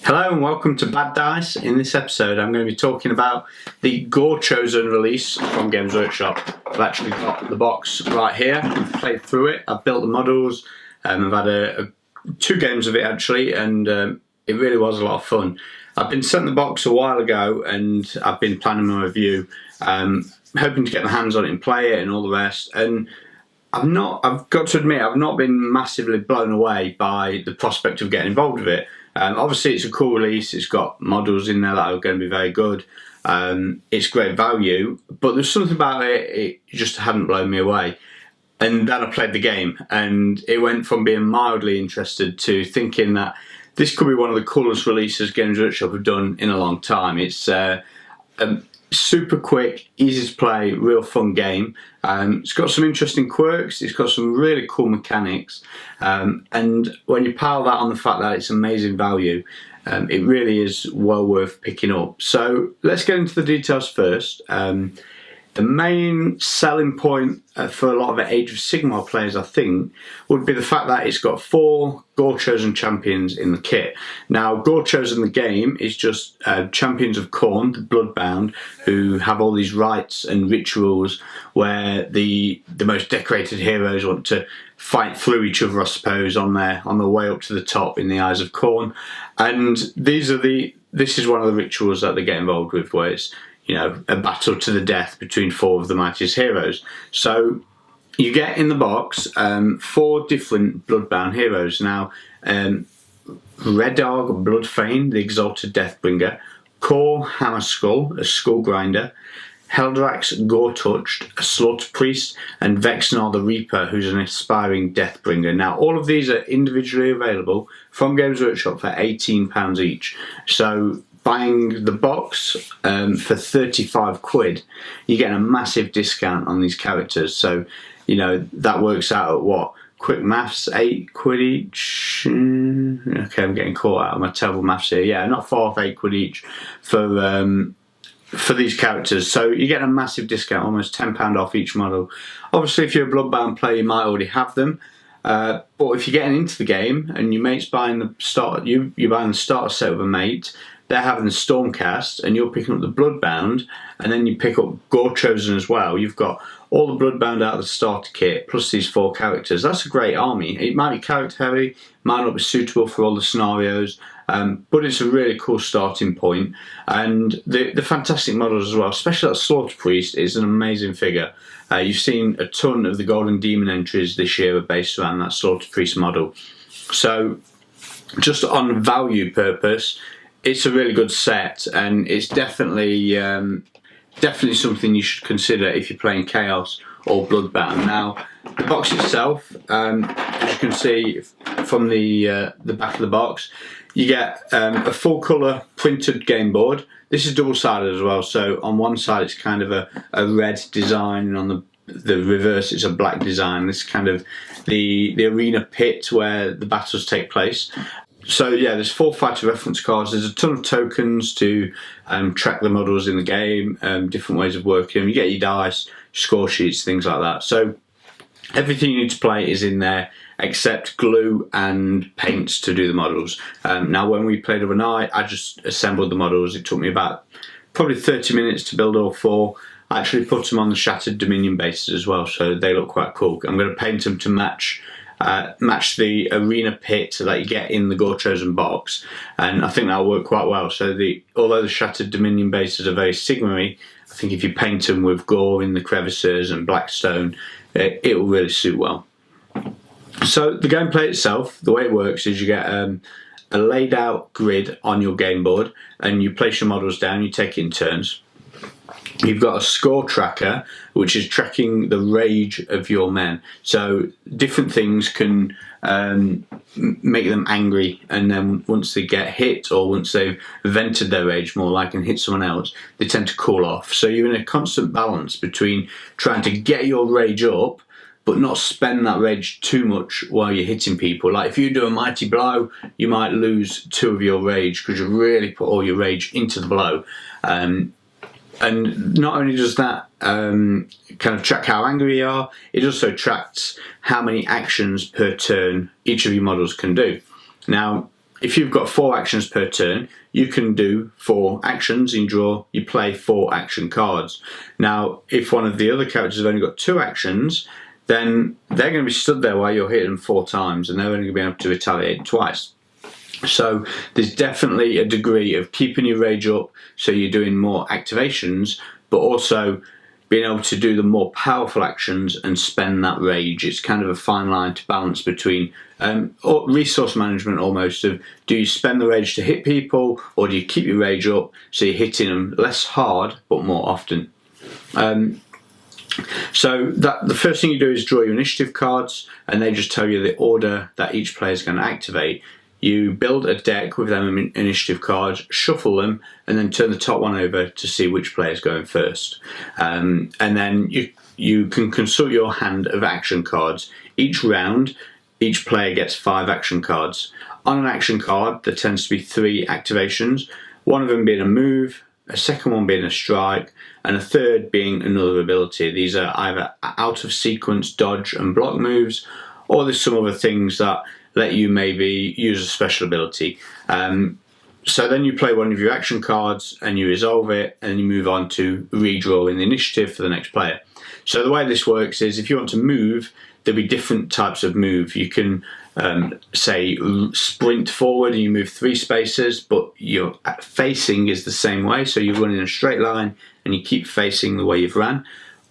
Hello and welcome to Bad Dice. In this episode I'm going to be talking about the Gorechosen release from Games Workshop. I've actually got the box right here, I've played through it, I've built the models, I've had two games of it actually, and it really was a lot of fun. I've been sent the box a while ago and I've been planning my review, hoping to get my hands on it and play it and all the rest, and I've got to admit, I've not been massively blown away by the prospect of getting involved with it. Obviously it's a cool release, it's got models in there that are going to be very good, it's great value, but there's something about it just hadn't blown me away. And then I played the game and it went from being mildly interested to thinking that this could be one of the coolest releases Games Workshop have done in a long time. It's super quick, easy to play, real fun game. It's got some interesting quirks, it's got some really cool mechanics, and when you pile that on the fact that it's amazing value, it really is well worth picking up. So let's get into the details first. The main selling point for a lot of Age of Sigmar players, I think, would be the fact that it's got 4 Gorechosen champions in the kit. Now, Gorechosen the game is just champions of Khorne, the Bloodbound, who have all these rites and rituals where the most decorated heroes want to fight through each other, I suppose, on their way up to the top in the eyes of Khorne. And this is one of the rituals that they get involved with, where it's, you know, a battle to the death between 4 of the mightiest heroes. So you get in the box 4 different Bloodbound heroes. Now, Redarg Bloodfane, the Exalted Deathbringer, Kor Hammerskull, a Skull Grinder, Heldrax Gore-Touched, a Slaughter Priest, and Vexnar the Reaper, who's an aspiring Deathbringer. Now, all of these are individually available from Games Workshop for £18 each. So buying the box for 35 quid, you're getting a massive discount on these characters. So, you know, that works out at what? Quick maths, 8 quid each. Okay, I'm getting caught out of my terrible maths here. Yeah, not far off 8 quid each for these characters. So you're getting a massive discount, almost £10 off each model. Obviously, if you're a Bloodbound player, you might already have them. But if you're getting into the game and your mate's buying the start, you're buying the starter set with a mate, they're having the Stormcast, and you're picking up the Bloodbound, and then you pick up Gorechosen as well. You've got all the Bloodbound out of the starter kit, plus these 4 characters. That's a great army. It might be character heavy, might not be suitable for all the scenarios, but it's a really cool starting point. And the fantastic models as well, especially that Slaughter Priest is an amazing figure. You've seen a ton of the Golden Demon entries this year are based around that Slaughter Priest model. So just on value purpose, it's a really good set, and it's definitely something you should consider if you're playing Chaos or Bloodbound. Now, the box itself, as you can see from the back of the box, you get a full colour printed game board. This is double-sided as well, so on one side it's kind of a red design, and on the reverse it's a black design. This is kind of the arena pit where the battles take place. So yeah, there's 4 fighter reference cards, there's a ton of tokens to track the models in the game, different ways of working them. You get your dice, score sheets, things like that. So everything you need to play is in there except glue and paints to do the models. Now when we played overnight, I just assembled the models. It took me about probably 30 minutes to build all 4. I actually put them on the Shattered Dominion bases as well, so they look quite cool. I'm going to paint them to match the arena pit that you get in the Gorechosen box, and I think that'll work quite well. So although the Shattered Dominion bases are very Sigmar-y, I think if you paint them with gore in the crevices and black stone, it will really suit well. So the gameplay itself, the way it works is you get a laid out grid on your game board, and you place your models down, you take it in turns. You've got a score tracker, which is tracking the rage of your men. So different things can make them angry, and then once they get hit, or once they've vented their rage more, like and hit someone else, they tend to cool off. So you're in a constant balance between trying to get your rage up, but not spend that rage too much while you're hitting people. Like if you do a mighty blow, you might lose 2 of your rage because you really put all your rage into the blow. And not only does that kind of track how angry you are, it also tracks how many actions per turn each of your models can do. Now, if you've got 4 actions per turn, you can do 4 actions and you play 4 action cards. Now, if one of the other characters have only got 2 actions, then they're going to be stood there while you're hitting them 4 times, and they're only going to be able to retaliate twice. So there's definitely a degree of keeping your rage up so you're doing more activations, but also being able to do the more powerful actions and spend that rage. It's kind of a fine line to balance between resource management almost, of do you spend the rage to hit people, or do you keep your rage up so you're hitting them less hard but more often. So the first thing you do is draw your initiative cards, and they just tell you the order that each player is going to activate. You build a deck with them initiative cards, shuffle them, and then turn the top one over to see which player is going first. And then you can consult your hand of action cards. Each round, each player gets 5 action cards. On an action card, there tends to be 3 activations, one of them being a move, a second one being a strike, and a third being another ability. These are either out of sequence dodge and block moves, or there's some other things that let you maybe use a special ability. So then you play one of your action cards and you resolve it, and you move on to redrawing the initiative for the next player. So the way this works is, if you want to move, there'll be different types of move. You can say sprint forward and you move 3 spaces, but your facing is the same way, so you run in a straight line and you keep facing the way you've ran.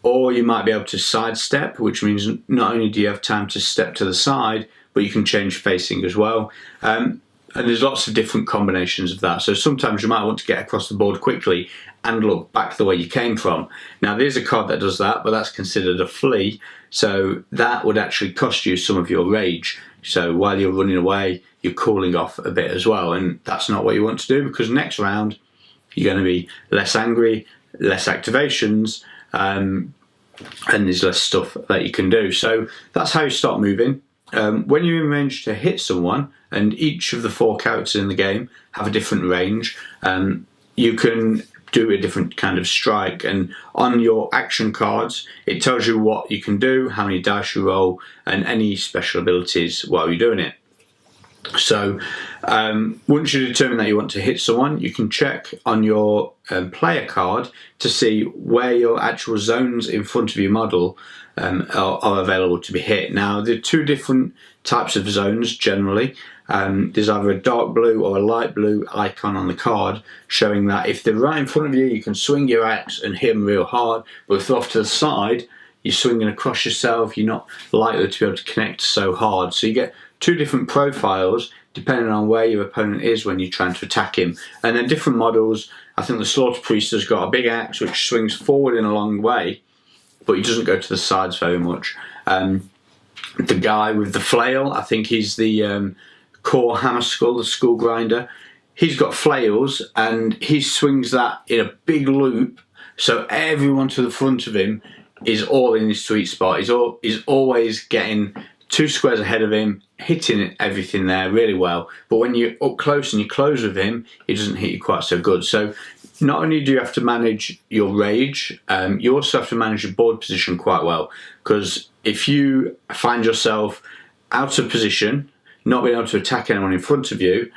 Or you might be able to sidestep, which means not only do you have time to step to the side, but you can change facing as well. And there's lots of different combinations of that. So sometimes you might want to get across the board quickly and look back the way you came from. Now, there's a card that does that, but that's considered a flee, so that would actually cost you some of your rage. So while you're running away, you're cooling off a bit as well, and that's not what you want to do, because next round you're going to be less angry, less activations, and there's less stuff that you can do. So that's how you start moving. When you're in range to hit someone, and each of the 4 characters in the game have a different range, you can do a different kind of strike, and on your action cards it tells you what you can do, how many dice you roll, and any special abilities while you're doing it. So once you determine that you want to hit someone, you can check on your player card to see where your actual zones in front of your model are available to be hit. Now, there are 2 different types of zones generally. There's either a dark blue or a light blue icon on the card, showing that if they're right in front of you, you can swing your axe and hit them real hard, but if they're off to the side, you're swinging across yourself, you're not likely to be able to connect so hard. So you get 2 different profiles depending on where your opponent is when you're trying to attack him. And then different models. I think the Slaughter Priest has got a big axe which swings forward in a long way, but he doesn't go to the sides very much. The guy with the flail, I think he's the core hammer skull, the skull grinder. He's got flails and he swings that in a big loop, so everyone to the front of him is all in his sweet spot. He's always getting 2 squares ahead of him, hitting everything there really well. But when you're up close and you close with him, he doesn't hit you quite so good. So not only do you have to manage your rage, you also have to manage your board position quite well. Because if you find yourself out of position, not being able to attack anyone in front of you,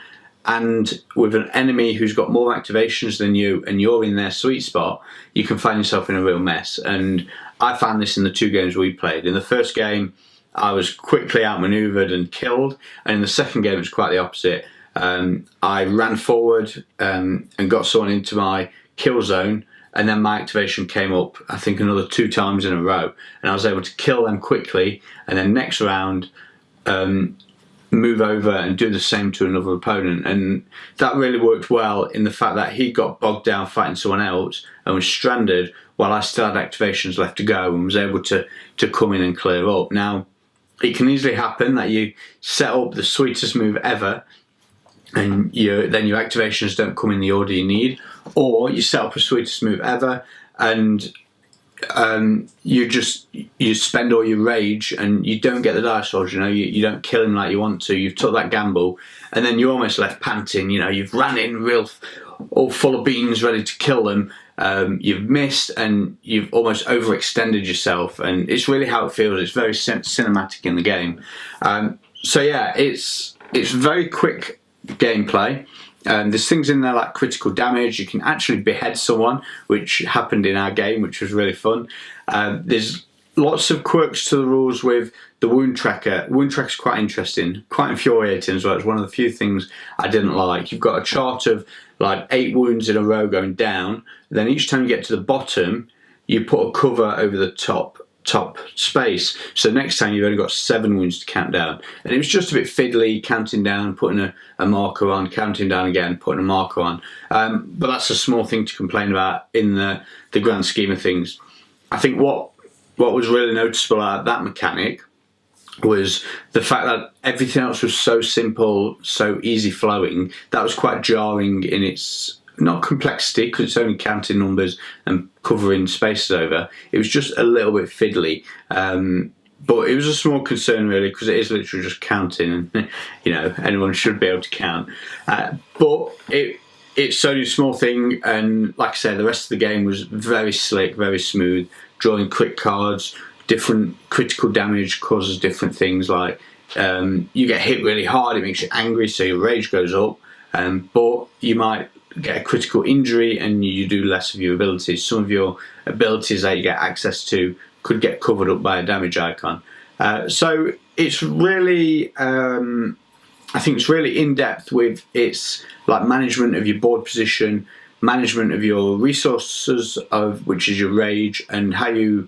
and with an enemy who's got more activations than you and you're in their sweet spot, you can find yourself in a real mess. And I found this in the 2 games we played. In the first game, I was quickly outmaneuvered and killed, and in the second game it was quite the opposite. I ran forward and got someone into my kill zone, and then my activation came up I think another 2 times in a row, and I was able to kill them quickly, and then next round move over and do the same to another opponent. And that really worked well in the fact that he got bogged down fighting someone else and was stranded while I still had activations left to go and was able to come in and clear up. Now, it can easily happen that you set up the sweetest move ever and then your activations don't come in the order you need, or you set up a sweetest move ever and you spend all your rage and you don't get the dice rolls, you don't kill him like you want to, you've took that gamble, and then you're almost left panting, you've ran in real all full of beans ready to kill them, you've missed and you've almost overextended yourself, and it's really how it feels. It's very cinematic in the game. So yeah, it's very quick gameplay. There's things in there like critical damage. You can actually behead someone, which happened in our game, which was really fun. There's lots of quirks to the rules with the wound tracker. Wound tracker's quite interesting, quite infuriating as well. It's one of the few things I didn't like. You've got a chart of like 8 wounds in a row going down. Then each time you get to the bottom, you put a cover over the top space, so next time you've only got 7 wounds to count down. And it was just a bit fiddly, counting down, putting a marker on, counting down again, putting a marker on. But that's a small thing to complain about in the grand scheme of things. I think what was really noticeable about that mechanic was the fact that everything else was so simple, so easy flowing. That was quite jarring in its, not complexity, because it's only counting numbers and covering spaces over. It was just a little bit fiddly, but it was a small concern really, because it is literally just counting, and you know, anyone should be able to count. But it's only a small thing, and like I said, the rest of the game was very slick, very smooth. Drawing quick cards, different critical damage causes different things. Like you get hit really hard, it makes you angry, so your rage goes up. But you might get a critical injury and you do less of your abilities. Some of your abilities that you get access to could get covered up by a damage icon. So it's really, I think it's really in depth with its like management of your board position, management of your resources, of which is your rage, and how you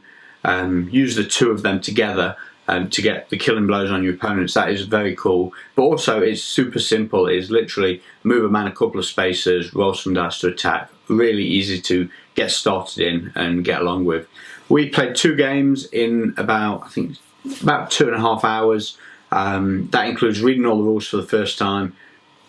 use the two of them together to get the killing blows on your opponents. That is very cool. But also it's super simple. It's literally move a man a couple of spaces, roll some dice to attack. Really easy to get started in and get along with. We played 2 games in about 2.5 hours. That includes reading all the rules for the first time,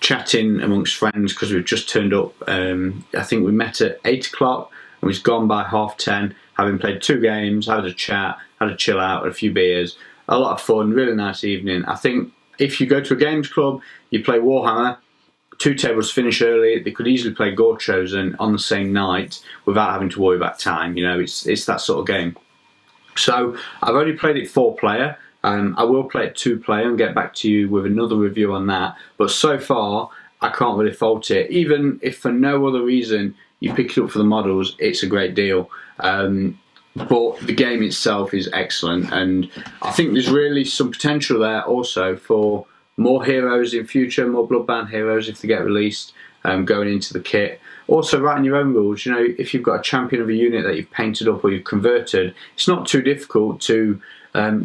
chatting amongst friends because we've just turned up. I think we met at 8 o'clock and we've gone by 10:30, having played 2 games, had a chat, had a chill out, a few beers, a lot of fun, really nice evening. I think if you go to a games club, you play Warhammer, 2 tables finish early, they could easily play Gorechosen on the same night without having to worry about time. You know, it's that sort of game. So I've only played it 4-player. I will play it 2-player and get back to you with another review on that. But so far, I can't really fault it. Even if for no other reason you pick it up for the models, it's a great deal. But the game itself is excellent, and I think there's really some potential there also for more heroes in future, more Bloodbound heroes if they get released, going into the kit. Also writing your own rules. You know, if you've got a champion of a unit that you've painted up or you've converted, it's not too difficult to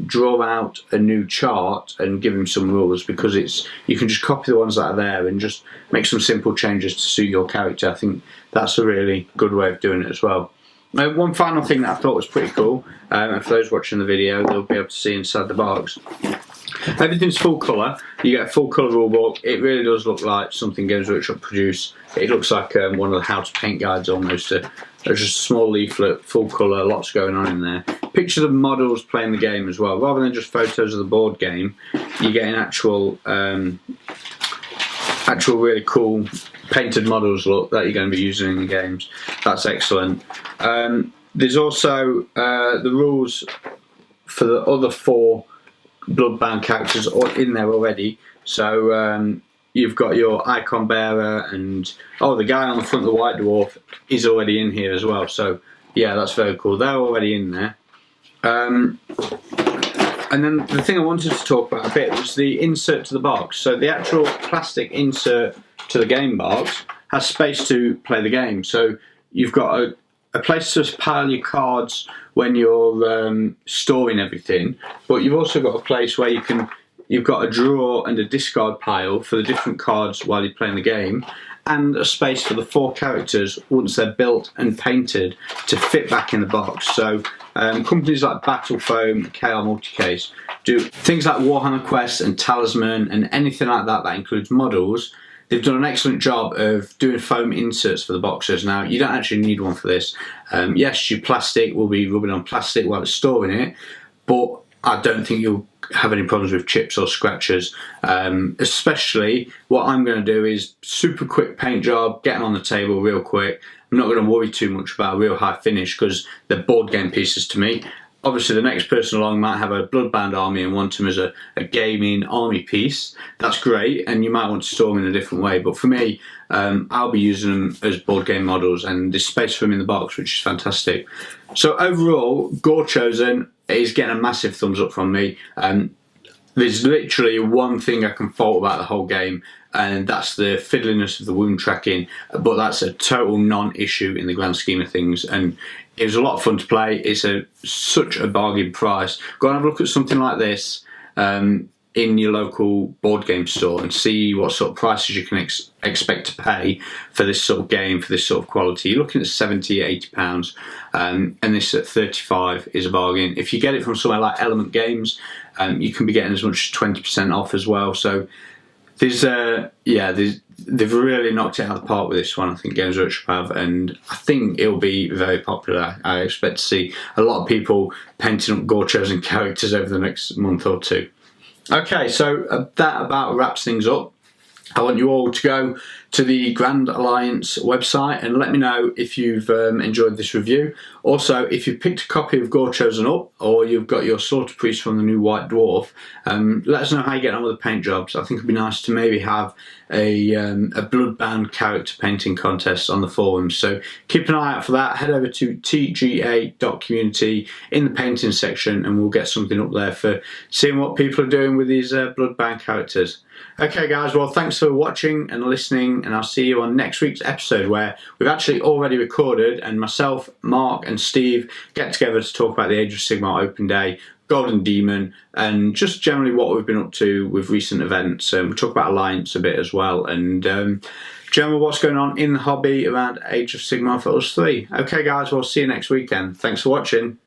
draw out a new chart and give him some rules, because you can just copy the ones that are there and just make some simple changes to suit your character. I think that's a really good way of doing it as well. One final thing that I thought was pretty cool, and for those watching the video, they'll be able to see inside the box. Everything's full colour. You get a full colour rulebook. It really does look like something Games Workshop produced. It looks like one of the how to paint guides almost. There's just a small leaflet, full colour, lots going on in there. Picture the models playing the game as well. Rather than just photos of the board game, you get an actual really cool painted models look that you're going to be using in the games. That's excellent. There's also the rules for the other 4 Bloodbound characters in there already. So you've got your icon bearer, and the guy on the front of the White Dwarf is already in here as well. So yeah, that's very cool. They're already in there. And then the thing I wanted to talk about a bit was the insert to the box. So the actual plastic insert to the game box has space to play the game. So you've got a place to pile your cards when you're storing everything, but you've also got a place where you've got a drawer and a discard pile for the different cards while you're playing the game, and a space for the 4 characters once they're built and painted to fit back in the box. So companies like Battle Foam, KR Multicase do things like Warhammer Quest and Talisman and anything like that that includes models. They've done an excellent job of doing foam inserts for the boxes. Now, you don't actually need one for this. Yes, your plastic will be rubbing on plastic while it's storing it, but I don't think you'll have any problems with chips or scratches. Especially, what I'm going to do is super quick paint job, get them on the table real quick. I'm not going to worry too much about a real high finish because they're board game pieces to me. Obviously, the next person along might have a Bloodbound army and want them as a gaming army piece. That's great, and you might want to store them in a different way. But for me, I'll be using them as board game models, and there's space for them in the box, which is fantastic. So overall, Gorechosen is getting a massive thumbs up from me. There's literally one thing I can fault about the whole game, and that's the fiddliness of the wound tracking, but that's a total non-issue in the grand scheme of things, and it was a lot of fun to play. It's such a bargain price. Go and have a look at something like this in your local board game store and see what sort of prices you can expect to pay for this sort of game, for this sort of quality. You're looking at 70, 80 pounds, and this at 35 is a bargain. If you get it from somewhere like Element Games, you can be getting as much as 20% off as well. So they've really knocked it out of the park with this one. I think Games Workshop have, and I think it'll be very popular. I expect to see a lot of people painting up Gorechosen characters over the next month or two. Okay, so that about wraps things up. I want you all to go to the Grand Alliance website and let me know if you've enjoyed this review. Also, if you've picked a copy of Gorechosen up, or you've got your Slaughter Priest from the new White Dwarf, let us know how you get on with the paint jobs. I think it'd be nice to maybe have a Bloodbound character painting contest on the forums. So keep an eye out for that. Head over to tga.community in the painting section, and we'll get something up there for seeing what people are doing with these Bloodbound characters. Okay guys, well thanks for watching and listening, and I'll see you on next week's episode, where we've actually already recorded, and myself, Mark and Steve get together to talk about the Age of Sigmar Open Day, Golden Demon, and just generally what we've been up to with recent events. We'll talk about Alliance a bit as well, and generally what's going on in the hobby around Age of Sigmar for us three. Okay guys, we'll see you next weekend. Thanks for watching.